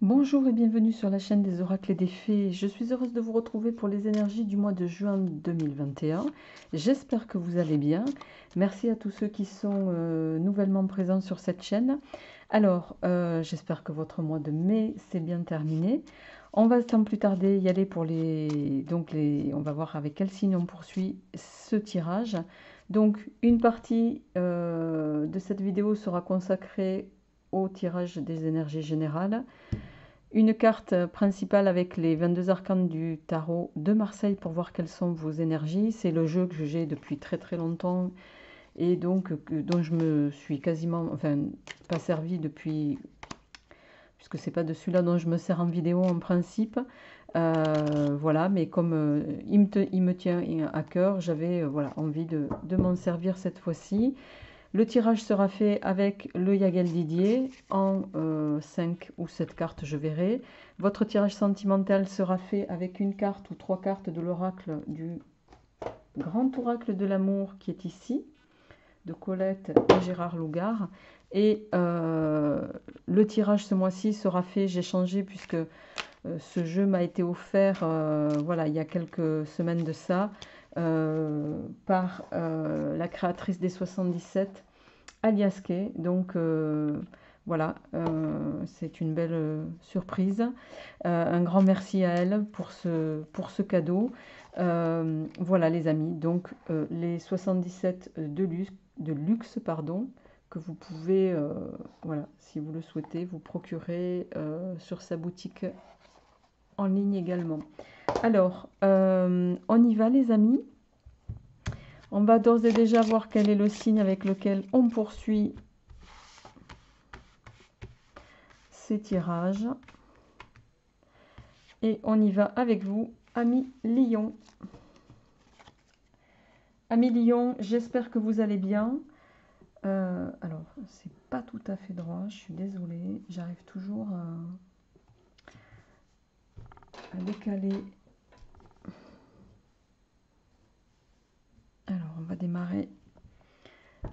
Bonjour et bienvenue sur la chaîne des oracles et des fées. Je suis heureuse de vous retrouver pour les énergies du mois de juin 2021. J'espère que vous allez bien. Merci à tous ceux qui sont nouvellement présents sur cette chaîne. Alors, j'espère que votre mois de mai s'est bien terminé. On va sans plus tarder y aller pour on va voir avec quel signe on poursuit ce tirage. Donc, une partie de cette vidéo sera consacrée au tirage des énergies générales. Une carte principale avec les 22 arcanes du tarot de Marseille pour voir quelles sont vos énergies. C'est le jeu que j'ai depuis très très longtemps et donc dont je me suis quasiment, enfin pas servi depuis, puisque c'est pas de celui-là dont je me sers en vidéo en principe. Voilà, mais comme il me tient à cœur, j'avais voilà, envie de m'en servir cette fois-ci. Le tirage sera fait avec le Yagel Didier en 5 ou 7 cartes, je verrai. Votre tirage sentimental sera fait avec une carte ou 3 cartes de l'oracle du grand oracle de l'amour qui est ici, de Colette et Gérard Lougard. Et le tirage ce mois-ci sera fait, j'ai changé puisque ce jeu m'a été offert voilà, il y a quelques semaines de ça. Par la créatrice des 77, Alias Kay. Donc voilà, c'est une belle surprise. Un grand merci à elle pour ce cadeau. Voilà les amis, donc les 77 de luxe pardon, que vous pouvez, voilà, si vous le souhaitez, vous procurer sur sa boutique en ligne également. Alors, on y va les amis. On va d'ores et déjà voir quel est le signe avec lequel on poursuit ces tirages. Et on y va avec vous, amis Lion. Amis Lion, j'espère que vous allez bien. Alors, c'est pas tout à fait droit, je suis désolée. J'arrive toujours à décaler. Alors, on va démarrer.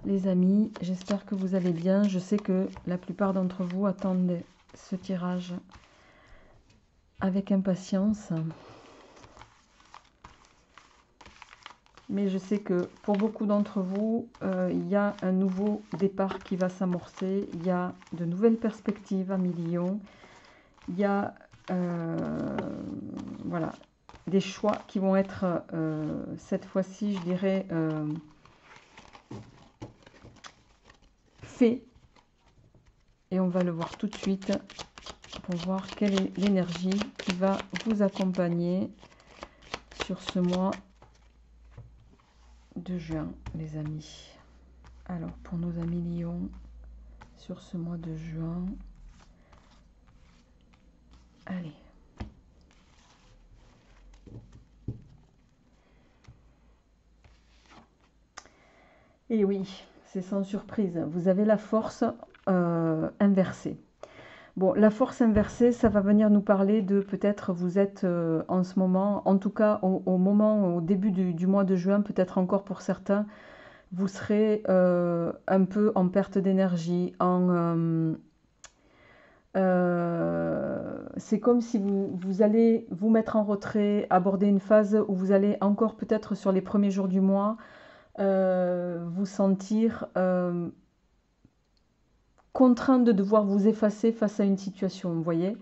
Les amis, j'espère que vous allez bien. Je sais que la plupart d'entre vous attendent ce tirage avec impatience. Mais je sais que pour beaucoup d'entre vous, il y a un nouveau départ qui va s'amorcer. Il y a de nouvelles perspectives à Lion. Il y a voilà, des choix qui vont être cette fois-ci, je dirais, faits. Et on va le voir tout de suite pour voir quelle est l'énergie qui va vous accompagner sur ce mois de juin, les amis. Alors, pour nos amis Lion, sur ce mois de juin, allez. Et oui, c'est sans surprise. Vous avez la force inversée. Bon, la force inversée, ça va venir nous parler de peut-être vous êtes en ce moment, en tout cas au début du mois de juin, peut-être encore pour certains, vous serez un peu en perte d'énergie, c'est comme si vous allez vous mettre en retrait, aborder une phase où vous allez encore peut-être sur les premiers jours du mois, vous sentir contraint de devoir vous effacer face à une situation, vous voyez.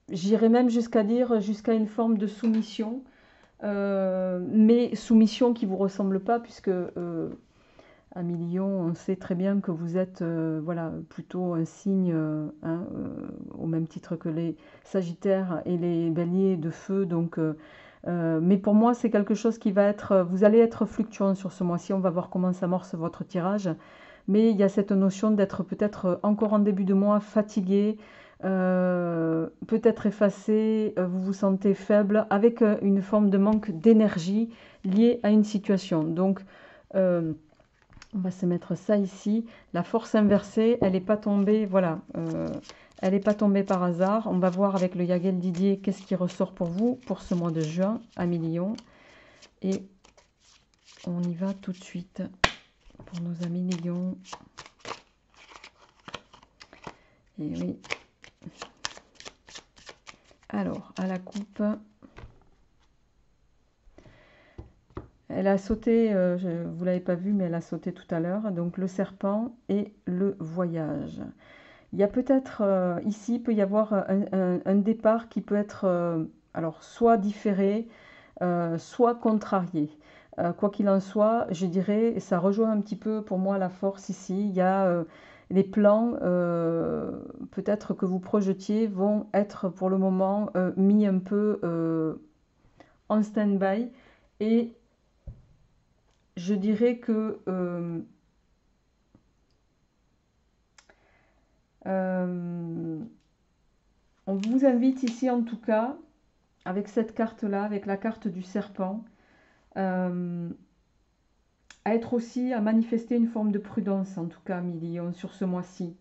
J'irais même jusqu'à dire, jusqu'à une forme de soumission, mais soumission qui ne vous ressemble pas, puisque à Lion, on sait très bien que vous êtes voilà, plutôt un signe, hein, au même titre que les Sagittaires et les Béliers de feu, donc... mais pour moi, c'est quelque chose qui va être... Vous allez être fluctuant sur ce mois-ci. On va voir comment s'amorce votre tirage. Mais il y a cette notion d'être peut-être encore en début de mois fatigué, peut-être effacé, vous vous sentez faible, avec une forme de manque d'énergie liée à une situation. Donc, on va se mettre ça ici. La force inversée, elle n'est pas tombée, voilà. Elle n'est pas tombée par hasard. On va voir avec le Yagel Didier qu'est-ce qui ressort pour vous pour ce mois de juin à Lion. Et on y va tout de suite pour nos amis Lion. Et oui, coupe. Elle a sauté, vous ne l'avez pas vu, mais elle a sauté tout à l'heure. Donc le serpent et le voyage. Il y a peut-être, ici, il peut y avoir un départ qui peut être, alors, soit différé, soit contrarié. Quoi qu'il en soit, je dirais, et ça rejoint un petit peu pour moi la force ici, il y a les plans, peut-être que vous projetiez, vont être pour le moment mis un peu en stand-by. Et je dirais que on vous invite ici en tout cas, avec cette carte-là, avec la carte du serpent, à être aussi, à manifester une forme de prudence, en tout cas, Million, sur ce mois-ci.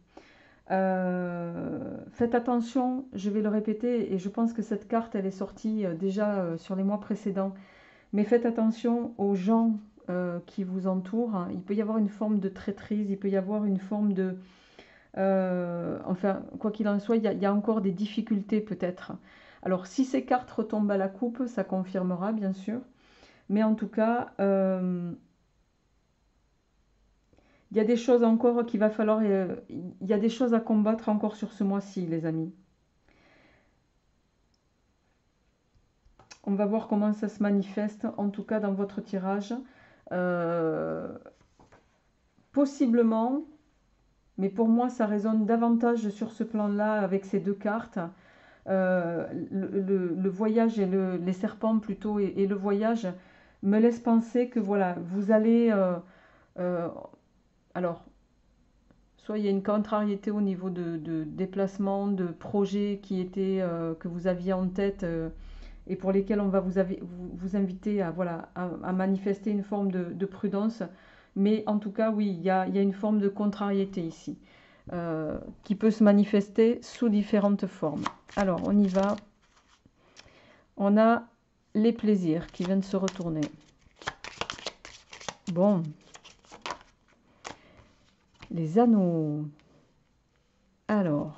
Faites attention, je vais le répéter, et je pense que cette carte, elle est sortie déjà sur les mois précédents, mais faites attention aux gens qui vous entourent. Il peut y avoir une forme de traîtrise, il peut y avoir une forme de... enfin, quoi qu'il en soit, il y a encore des difficultés peut-être. Alors, si ces cartes retombent à la coupe, ça confirmera, bien sûr. Mais en tout cas, il y a des choses encore qu'il va falloir... il y a des choses à combattre encore sur ce mois-ci, les amis. On va voir comment ça se manifeste, en tout cas dans votre tirage. Possiblement, mais pour moi, ça résonne davantage sur ce plan-là avec ces deux cartes. Le voyage et les serpents plutôt et le voyage me laissent penser que voilà, vous allez... alors, soit il y a une contrariété au niveau de déplacement, de projets qui étaient, que vous aviez en tête et pour lesquels on va vous inviter à, voilà, à manifester une forme de prudence. Mais en tout cas, oui, il y a une forme de contrariété ici qui peut se manifester sous différentes formes. Alors, on y va. On a les plaisirs qui viennent se retourner. Bon. Les anneaux. Alors,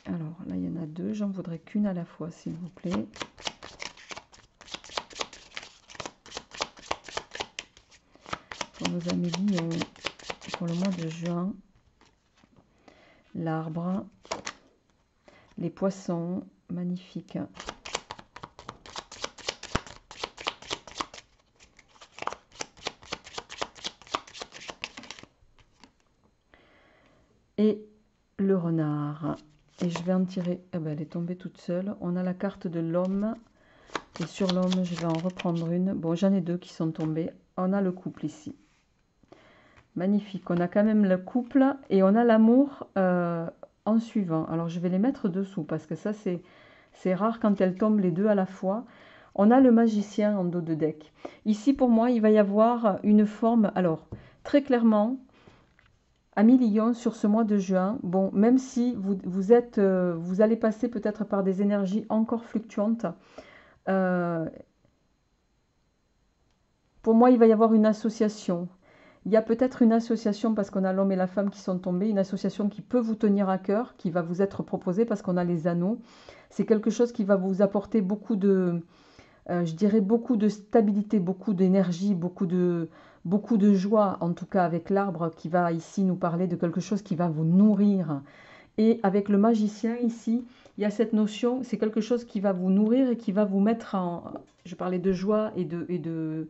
là, il y en a deux. J'en voudrais qu'une à la fois, s'il vous plaît. Pour nos amis lions, pour le mois de juin. L'arbre. Les poissons. Magnifique. Et le renard. Et je vais en tirer, eh ben, elle est tombée toute seule. On a la carte de l'homme. Et sur l'homme, je vais en reprendre une. Bon, j'en ai deux qui sont tombées. On a le couple ici. Magnifique. On a quand même le couple et on a l'amour en suivant. Alors, je vais les mettre dessous parce que ça, c'est rare quand elles tombent les deux à la fois. On a le magicien en dos de deck. Ici, pour moi, il va y avoir une forme... Alors, très clairement... Amis Lion, sur ce mois de juin, bon, même si vous allez passer peut-être par des énergies encore fluctuantes, pour moi, il va y avoir une association. Il y a peut-être une association, parce qu'on a l'homme et la femme qui sont tombés, une association qui peut vous tenir à cœur, qui va vous être proposée, parce qu'on a les anneaux. C'est quelque chose qui va vous apporter beaucoup de, je dirais, beaucoup de stabilité, beaucoup d'énergie, beaucoup de joie, en tout cas avec l'arbre qui va ici nous parler de quelque chose qui va vous nourrir. Et avec le magicien ici, il y a cette notion, c'est quelque chose qui va vous nourrir et qui va vous mettre en... Je parlais de joie et de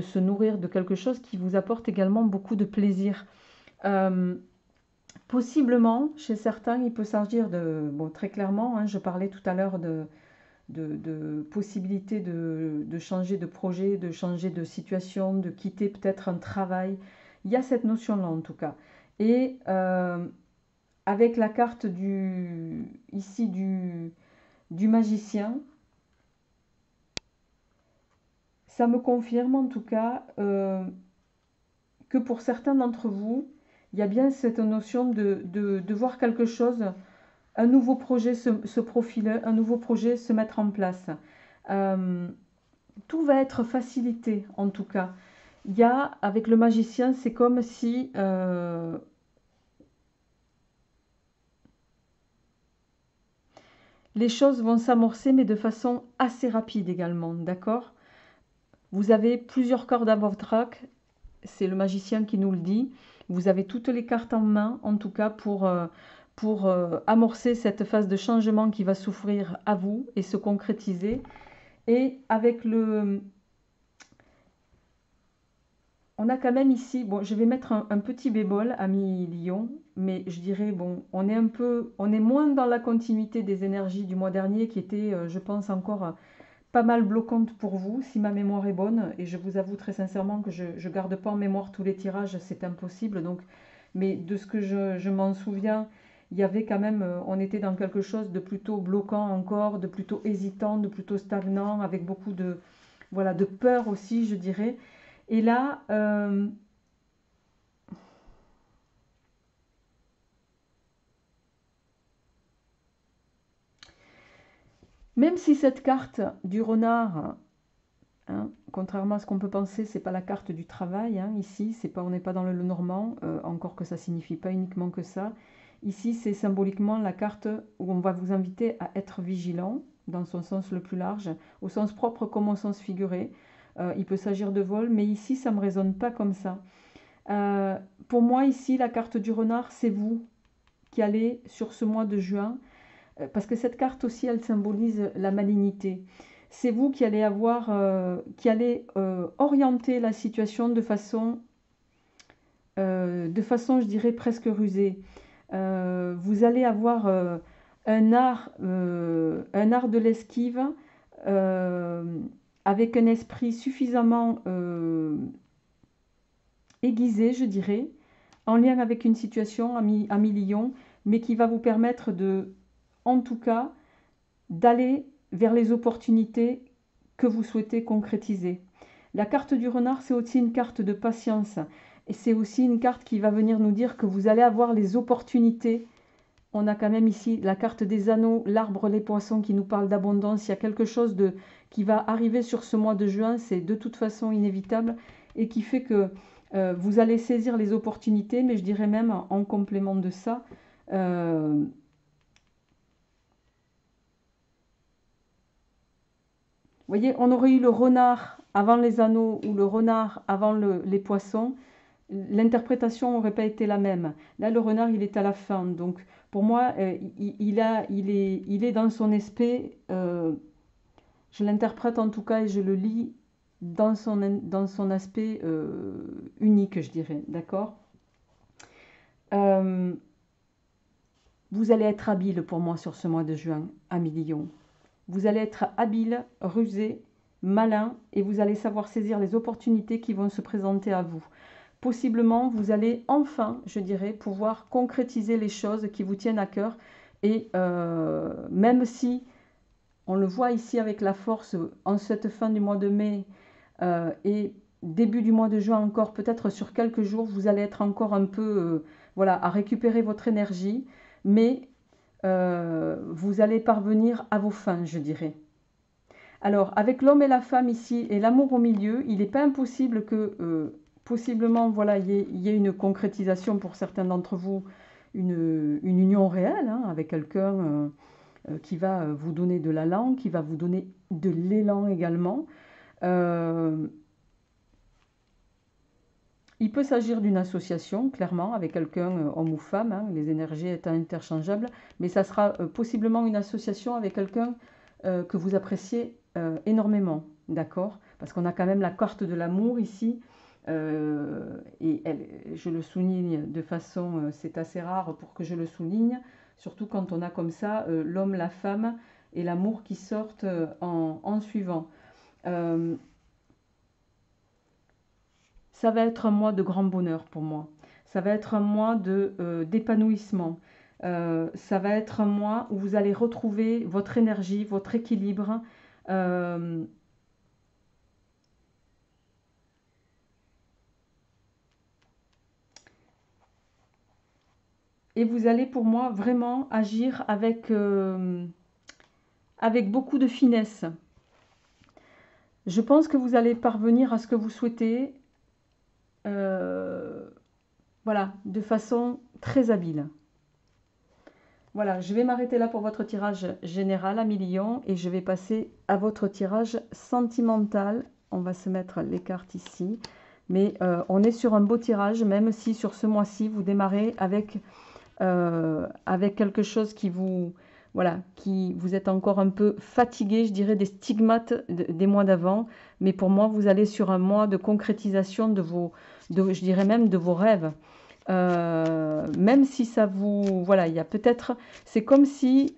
se nourrir de quelque chose qui vous apporte également beaucoup de plaisir. Possiblement, chez certains, il peut s'agir de... Bon, très clairement, hein, je parlais tout à l'heure de possibilité de changer de projet, de changer de situation, de quitter peut-être un travail. Il y a cette notion-là en tout cas. Et avec la carte ici du magicien, ça me confirme en tout cas que pour certains d'entre vous, il y a bien cette notion de voir quelque chose, un nouveau projet se profiler, un nouveau projet se mettre en place. Tout va être facilité en tout cas. Il y a, avec le magicien, c'est comme si... les choses vont s'amorcer, mais de façon assez rapide également, d'accord? Vous avez plusieurs cordes à votre arc, c'est le magicien qui nous le dit. Vous avez toutes les cartes en main, en tout cas, pour amorcer cette phase de changement qui va s'offrir à vous et se concrétiser. Et avec le... On a quand même ici, bon, je vais mettre un petit bémol, ami Lion, mais je dirais, bon, on est moins dans la continuité des énergies du mois dernier qui étaient, je pense, encore pas mal bloquantes pour vous, si ma mémoire est bonne. Et je vous avoue très sincèrement que je ne garde pas en mémoire tous les tirages, c'est impossible. Donc, mais de ce que je m'en souviens, il y avait quand même, on était dans quelque chose de plutôt bloquant encore, de plutôt hésitant, de plutôt stagnant, avec beaucoup de, voilà, de peur aussi, je dirais. Et là, même si cette carte du renard, hein, contrairement à ce qu'on peut penser, c'est pas la carte du travail, hein, ici, c'est pas, on n'est pas dans le Lenormand, encore que ça signifie pas uniquement que ça. Ici, c'est symboliquement la carte où on va vous inviter à être vigilant, dans son sens le plus large, au sens propre comme au sens figuré. Il peut s'agir de vol, mais ici, ça ne me résonne pas comme ça. Pour moi, ici, la carte du renard, c'est vous qui allez, sur ce mois de juin, parce que cette carte aussi, elle symbolise la malignité. C'est vous qui allez orienter la situation de façon, je dirais, presque rusée. Vous allez avoir un art de l'esquive avec un esprit suffisamment aiguisé, je dirais, en lien avec une situation à mi-lion, mais qui va vous permettre de, en tout cas, d'aller vers les opportunités que vous souhaitez concrétiser. La carte du renard, c'est aussi une carte de patience. Et c'est aussi une carte qui va venir nous dire que vous allez avoir les opportunités. On a quand même ici la carte des anneaux, l'arbre, les poissons qui nous parle d'abondance. Il y a quelque chose qui va arriver sur ce mois de juin, c'est de toute façon inévitable et qui fait que vous allez saisir les opportunités, mais je dirais même en complément de ça, vous voyez, on aurait eu le renard avant les anneaux ou le renard avant les poissons. L'interprétation n'aurait pas été la même. Là, le renard, il est à la fin. Donc, pour moi, il est dans son aspect, je l'interprète en tout cas et je le lis dans son aspect unique, je dirais. D'accord? Vous allez être habile pour moi sur ce mois de juin, ami Lion. Vous allez être habile, rusé, malin et vous allez savoir saisir les opportunités qui vont se présenter à vous. Possiblement, vous allez enfin, je dirais, pouvoir concrétiser les choses qui vous tiennent à cœur. Et même si, on le voit ici avec la force, en cette fin du mois de mai et début du mois de juin encore, peut-être sur quelques jours, vous allez être encore un peu, voilà, à récupérer votre énergie. Mais vous allez parvenir à vos fins, je dirais. Alors, avec l'homme et la femme ici et l'amour au milieu, il n'est pas impossible que, possiblement, voilà, il y ait une concrétisation pour certains d'entre vous, une union réelle hein, avec quelqu'un qui va vous donner de l'allant, qui va vous donner de l'élan également. Il peut s'agir d'une association, clairement, avec quelqu'un, homme ou femme, hein, les énergies étant interchangeables, mais ça sera possiblement une association avec quelqu'un que vous appréciez énormément, d'accord? Parce qu'on a quand même la carte de l'amour ici, et je le souligne de façon, c'est assez rare pour que je le souligne, surtout quand on a comme ça l'homme, la femme et l'amour qui sortent en suivant. Ça va être un mois de grand bonheur pour moi. Ça va être un mois d'épanouissement. Ça va être un mois où vous allez retrouver votre énergie, votre équilibre. Et vous allez pour moi vraiment agir avec beaucoup de finesse. Je pense que vous allez parvenir à ce que vous souhaitez, voilà, de façon très habile. Voilà, je vais m'arrêter là pour votre tirage général, Amis Lion, et je vais passer à votre tirage sentimental. On va se mettre les cartes ici. Mais on est sur un beau tirage, même si sur ce mois-ci, vous démarrez avec quelque chose qui vous, voilà, qui vous êtes encore un peu fatigué, je dirais des stigmates des mois d'avant. Mais pour moi, vous allez sur un mois de concrétisation de vos, je dirais même de vos rêves. Même si ça vous, voilà, il y a peut-être, c'est comme si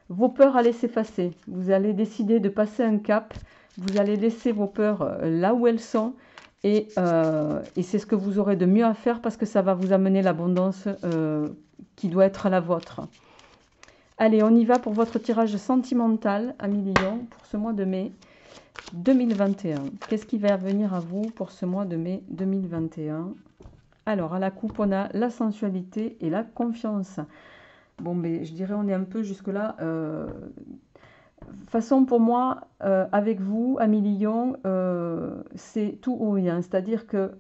vos peurs allaient s'effacer. Vous allez décider de passer un cap. Vous allez laisser vos peurs là où elles sont. Et c'est ce que vous aurez de mieux à faire parce que ça va vous amener l'abondance qui doit être la vôtre. Allez, on y va pour votre tirage sentimental, Amis Lion, pour ce mois de mai 2021. Qu'est-ce qui va venir à vous pour ce mois de mai 2021? Alors, à la coupe, on a la sensualité et la confiance. Bon, mais je dirais on est un peu jusque-là. Façon pour moi, avec vous, Amis Lion, c'est tout ou rien. C'est-à-dire que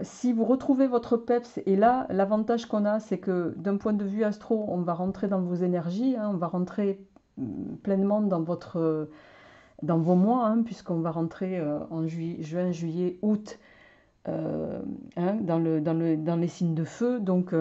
si vous retrouvez votre peps, et là, l'avantage qu'on a, c'est que d'un point de vue astro, on va rentrer dans vos énergies, hein, on va rentrer pleinement dans vos mois, hein, puisqu'on va rentrer en juin, juillet, août, hein, dans les signes de feu. Donc,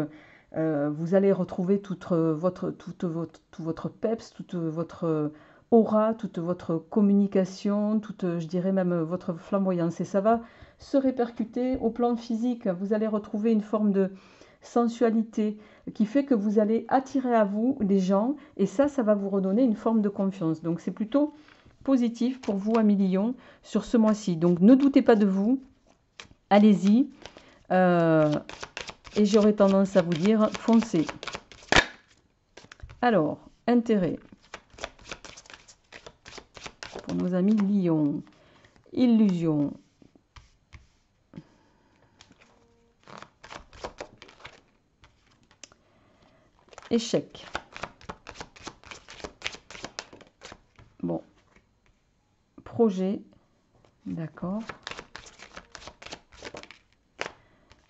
vous allez retrouver tout votre peps, toute votre aura, toute votre communication, toute, je dirais même votre flamboyance. Et ça va se répercuter au plan physique. Vous allez retrouver une forme de sensualité qui fait que vous allez attirer à vous des gens. Et ça va vous redonner une forme de confiance. Donc c'est plutôt positif pour vous, Amis Lion, sur ce mois-ci. Donc ne doutez pas de vous. Allez-y. Et j'aurais tendance à vous dire, foncez. Alors, intérêt pour nos amis Lion. Illusion. Échec. Bon. Projet. D'accord.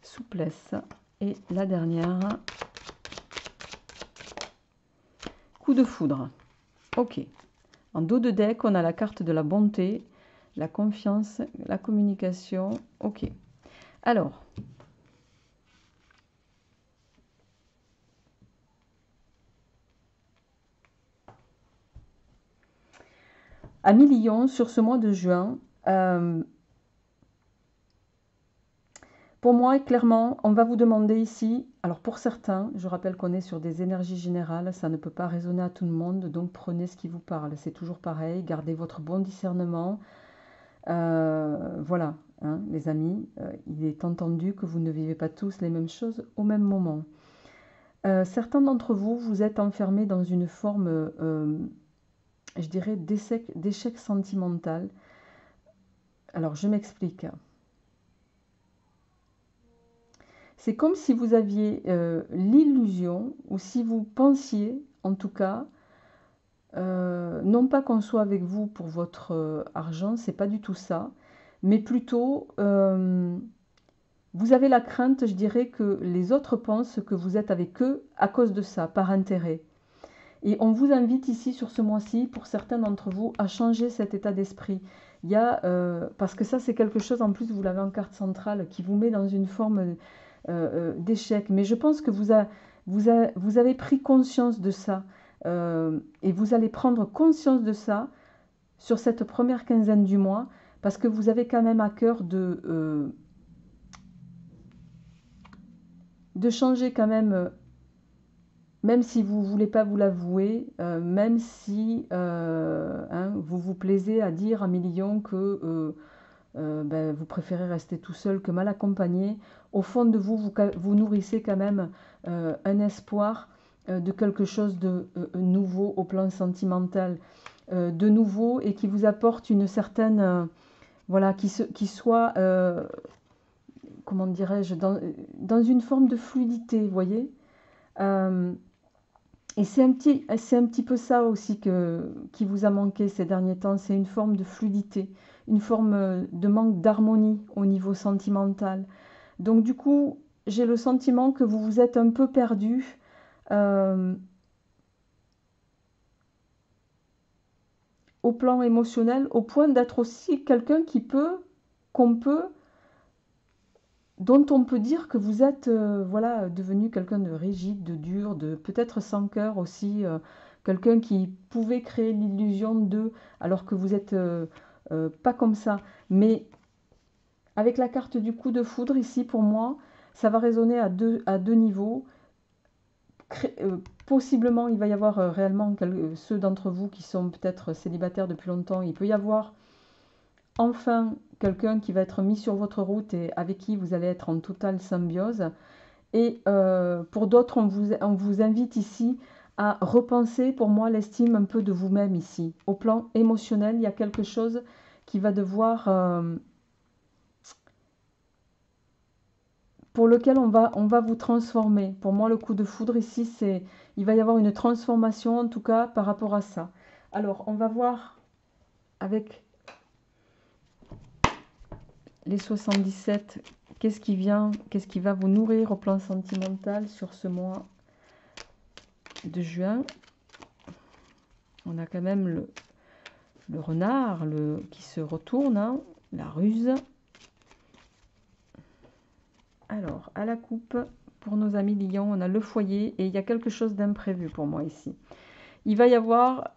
Souplesse. Et la dernière. Coup de foudre. Ok. En dos de deck, on a la carte de la bonté, la confiance, la communication. Ok. Alors. Amis Lion, sur ce mois de juin, pour moi, clairement, on va vous demander ici, alors pour certains, je rappelle qu'on est sur des énergies générales, ça ne peut pas résonner à tout le monde, donc prenez ce qui vous parle, c'est toujours pareil, gardez votre bon discernement. Voilà, hein, les amis, il est entendu que vous ne vivez pas tous les mêmes choses au même moment. Certains d'entre vous, vous êtes enfermés dans une forme, je dirais, d'échec sentimental. Alors, je m'explique. C'est comme si vous aviez l'illusion, ou si vous pensiez, en tout cas, non pas qu'on soit avec vous pour votre argent, c'est pas du tout ça, mais plutôt, vous avez la crainte, je dirais, que les autres pensent que vous êtes avec eux à cause de ça, par intérêt. Et on vous invite ici, sur ce mois-ci, pour certains d'entre vous, à changer cet état d'esprit. Il y a, parce que ça, c'est quelque chose, en plus, vous l'avez en carte centrale, qui vous met dans une forme d'échec. Mais je pense que vous avez pris conscience de ça. Et vous allez prendre conscience de ça sur cette première quinzaine du mois, parce que vous avez quand même à cœur de changer quand même si vous ne voulez pas vous l'avouer, même si hein, vous vous plaisez à dire à millions que ben, vous préférez rester tout seul que mal accompagné, au fond de vous, vous nourrissez quand même un espoir de quelque chose de nouveau au plan sentimental, de nouveau et qui vous apporte une certaine, voilà, qui soit, comment dirais-je, dans une forme de fluidité, vous voyez. Et c'est un petit peu ça aussi qui vous a manqué ces derniers temps, c'est une forme de fluidité, une forme de manque d'harmonie au niveau sentimental. Donc du coup, j'ai le sentiment que vous vous êtes un peu perdu. au plan émotionnel, au point d'être aussi quelqu'un dont on peut dire que vous êtes voilà, devenu quelqu'un de rigide, de dur, de peut-être sans cœur aussi, quelqu'un qui pouvait créer l'illusion de, alors que vous n'êtes pas comme ça. Mais avec la carte du coup de foudre ici, pour moi, ça va résonner à deux niveaux. Possiblement, il va y avoir réellement ceux d'entre vous qui sont peut-être célibataires depuis longtemps. Il peut y avoir enfin quelqu'un qui va être mis sur votre route et avec qui vous allez être en totale symbiose. Et pour d'autres, on vous invite ici à repenser, pour moi, l'estime un peu de vous-même ici. Au plan émotionnel, il y a quelque chose qui va devoir... pour lequel on va vous transformer. Pour moi, le coup de foudre ici, il va y avoir une transformation, en tout cas, par rapport à ça. Alors, on va voir avec les 77, qu'est-ce qui va vous nourrir au plan sentimental sur ce mois de juin. On a quand même le renard qui se retourne, hein, la ruse. Alors, à la coupe, pour nos amis lions, on a le foyer et il y a quelque chose d'imprévu pour moi ici. Il va y avoir,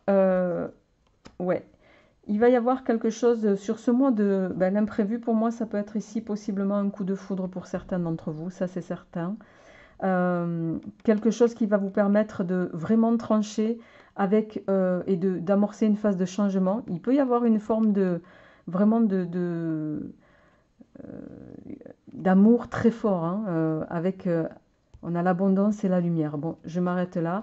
ouais, il va y avoir quelque chose sur ce mois de l'imprévu. Pour moi, ça peut être ici possiblement un coup de foudre pour certains d'entre vous, ça c'est certain. Quelque chose qui va vous permettre de vraiment trancher avec et d'amorcer une phase de changement. Il peut y avoir une forme de vraiment d'amour très fort, hein, avec on a l'abondance et la lumière. Bon, je m'arrête là.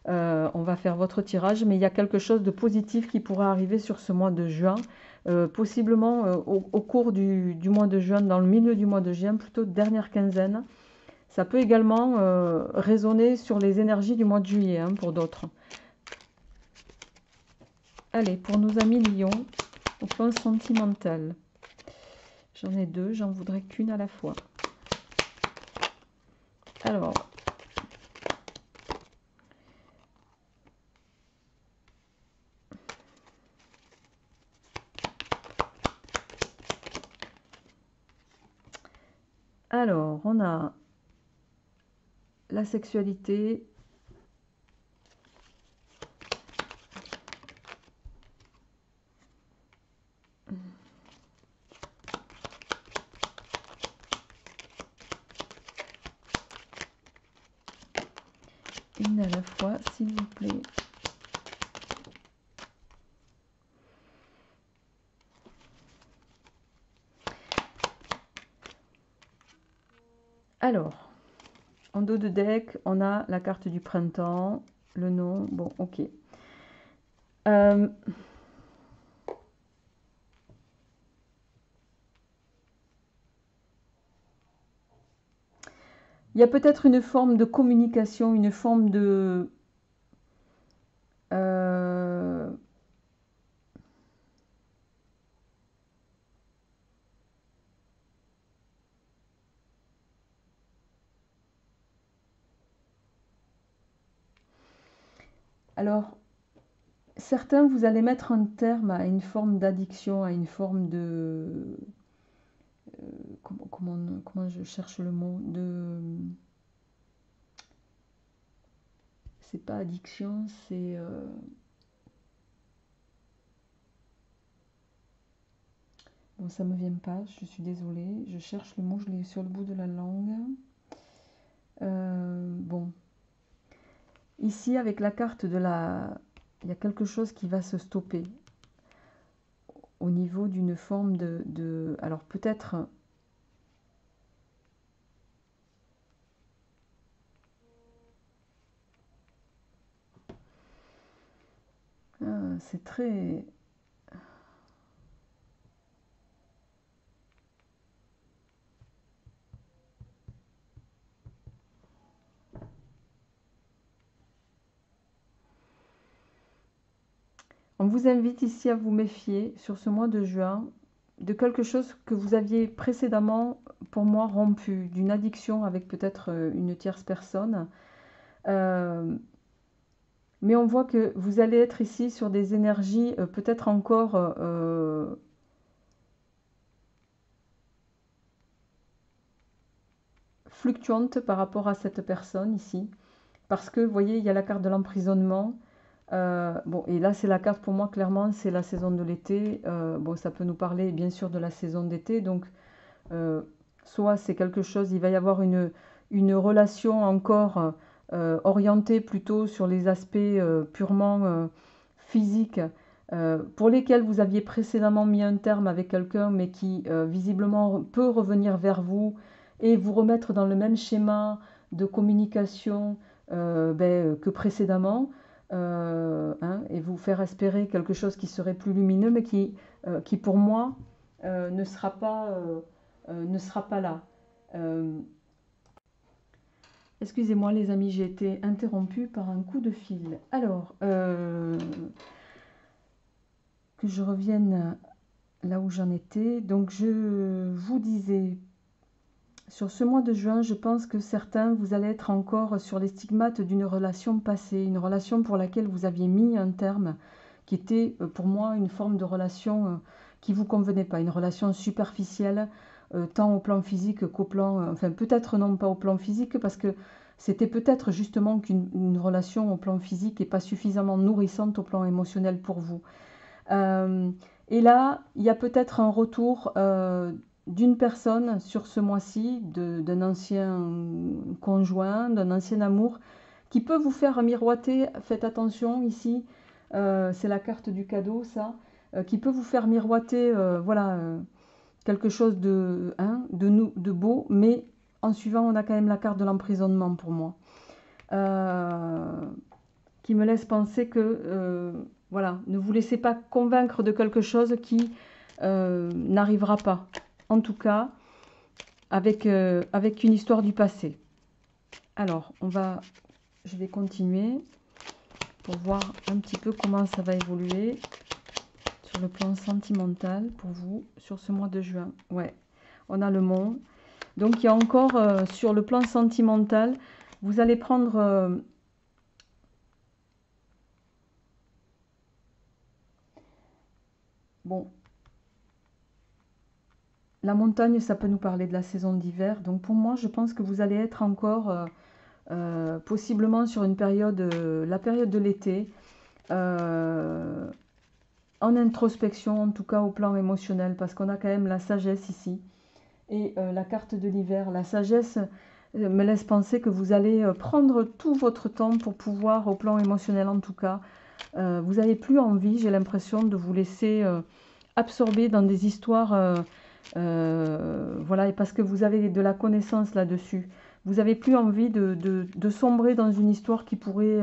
On va faire votre tirage, mais il y a quelque chose de positif qui pourra arriver sur ce mois de juin, possiblement au cours du mois de juin, dans le milieu du mois de juin, plutôt dernière quinzaine. Ça peut également résonner sur les énergies du mois de juillet, hein, pour d'autres. Allez, pour nos amis lions, au plan sentimental. J'en ai deux, j'en voudrais qu'une à la fois. Alors, on a la sexualité. Une à la fois, s'il vous plaît. Alors, en dos de deck, on a la carte du printemps, le nom, bon, ok. Il y a peut-être une forme de communication, une forme de... Alors, certains, vous allez mettre un terme à une forme d'addiction, à une forme de... comment je cherche le mot de... C'est pas addiction, c'est... Bon, ça me vient pas, je suis désolée. Je cherche le mot, je l'ai sur le bout de la langue. Bon. Ici, avec la carte de la... Il y a quelque chose qui va se stopper. Au niveau d'une forme de... Alors peut-être... c'est très... On vous invite ici à vous méfier sur ce mois de juin de quelque chose que vous aviez précédemment, pour moi, rompu, d'une addiction avec peut-être une tierce personne. Mais on voit que vous allez être ici sur des énergies peut-être encore fluctuantes par rapport à cette personne ici. Parce que, vous voyez, il y a la carte de l'emprisonnement. Bon, et là, c'est la carte pour moi, clairement, c'est la saison de l'été. Bon, ça peut nous parler, bien sûr, de la saison d'été. Donc, soit c'est quelque chose, il va y avoir une relation encore orientée plutôt sur les aspects purement physiques, pour lesquels vous aviez précédemment mis un terme avec quelqu'un, mais qui visiblement peut revenir vers vous et vous remettre dans le même schéma de communication que précédemment, hein, et vous faire espérer quelque chose qui serait plus lumineux, mais qui pour moi ne sera pas là. Excusez-moi les amis, j'ai été interrompue par un coup de fil. Alors, que je revienne là où j'en étais. Donc, je vous disais, sur ce mois de juin, je pense que certains, vous allez être encore sur les stigmates d'une relation passée, une relation pour laquelle vous aviez mis un terme, qui était pour moi une forme de relation qui ne vous convenait pas, une relation superficielle, tant au plan physique qu'au plan, enfin peut-être non pas au plan physique, parce que c'était peut-être justement qu'une relation au plan physique n'est pas suffisamment nourrissante au plan émotionnel pour vous. Et là, il y a peut-être un retour d'une personne sur ce mois-ci, d'un ancien conjoint, d'un ancien amour, qui peut vous faire miroiter, faites attention ici, c'est la carte du cadeau ça, qui peut vous faire miroiter, voilà, quelque chose de beau, mais en suivant, on a quand même la carte de l'emprisonnement pour moi, qui me laisse penser que, voilà, ne vous laissez pas convaincre de quelque chose qui n'arrivera pas, en tout cas, avec une histoire du passé. Alors, je vais continuer pour voir un petit peu comment ça va évoluer sur le plan sentimental pour vous sur ce mois de juin. Ouais, on a le monde. Donc, il y a encore sur le plan sentimental, vous allez prendre bon, la montagne, ça peut nous parler de la saison d'hiver. Donc, pour moi, je pense que vous allez être encore possiblement sur une période, la période de l'été, en introspection, en tout cas au plan émotionnel, parce qu'on a quand même la sagesse ici, et la carte de l'hiver. La sagesse me laisse penser que vous allez prendre tout votre temps pour pouvoir, au plan émotionnel en tout cas, vous n'avez plus envie, j'ai l'impression, de vous laisser absorber dans des histoires, voilà, et parce que vous avez de la connaissance là-dessus. Vous n'avez plus envie de sombrer dans une histoire qui pourrait,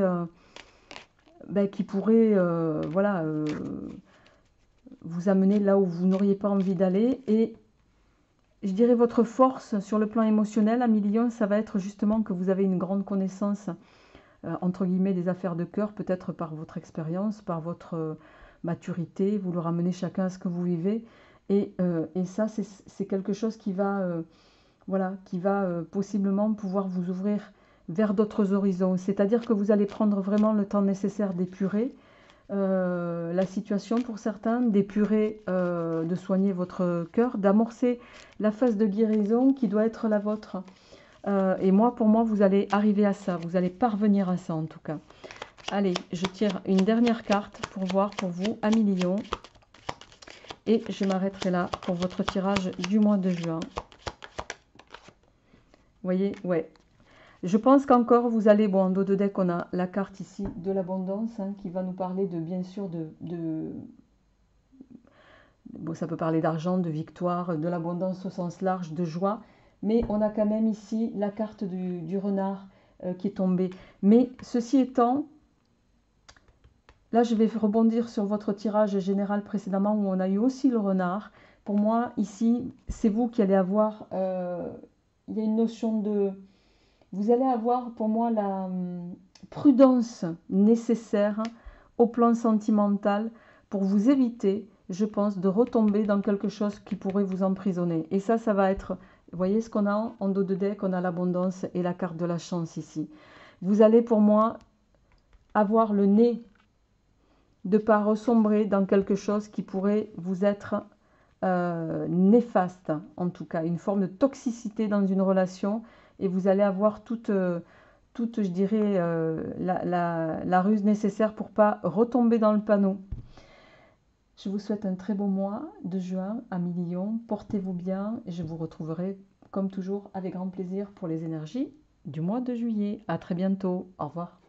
voilà, vous amener là où vous n'auriez pas envie d'aller. Et je dirais votre force sur le plan émotionnel, Amélie Lion, ça va être justement que vous avez une grande connaissance, entre guillemets, des affaires de cœur, peut-être par votre expérience, par votre maturité, vous le ramenez chacun à ce que vous vivez. Et ça, c'est quelque chose qui va, voilà, qui va possiblement pouvoir vous ouvrir vers d'autres horizons. C'est-à-dire que vous allez prendre vraiment le temps nécessaire d'épurer la situation pour certains, d'épurer, de soigner votre cœur, d'amorcer la phase de guérison qui doit être la vôtre. Et moi, pour moi, vous allez arriver à ça, vous allez parvenir à ça en tout cas. Allez, je tire une dernière carte pour voir pour vous, Amélie Lion. Et je m'arrêterai là pour votre tirage du mois de juin. Vous voyez, ouais. Je pense qu'encore vous allez, bon, en dos de deck, on a la carte ici de l'abondance, hein, qui va nous parler de, bien sûr, bon, ça peut parler d'argent, de victoire, de l'abondance au sens large, de joie. Mais on a quand même ici la carte du renard qui est tombée. Mais ceci étant, là, je vais rebondir sur votre tirage général précédemment où on a eu aussi le renard. Pour moi, ici, c'est vous qui allez avoir... il y a une notion de... Vous allez avoir, pour moi, la prudence nécessaire au plan sentimental pour vous éviter, je pense, de retomber dans quelque chose qui pourrait vous emprisonner. Et ça va être... Vous voyez ce qu'on a en dos de deck? On a l'abondance et la carte de la chance ici. Vous allez, pour moi, avoir le nez, de ne pas ressombrer dans quelque chose qui pourrait vous être néfaste, en tout cas, une forme de toxicité dans une relation, et vous allez avoir toute, je dirais, la ruse nécessaire pour pas retomber dans le panneau. Je vous souhaite un très beau mois de juin à mi-lion. Portez-vous bien et je vous retrouverai comme toujours avec grand plaisir pour les énergies du mois de juillet. À très bientôt. Au revoir.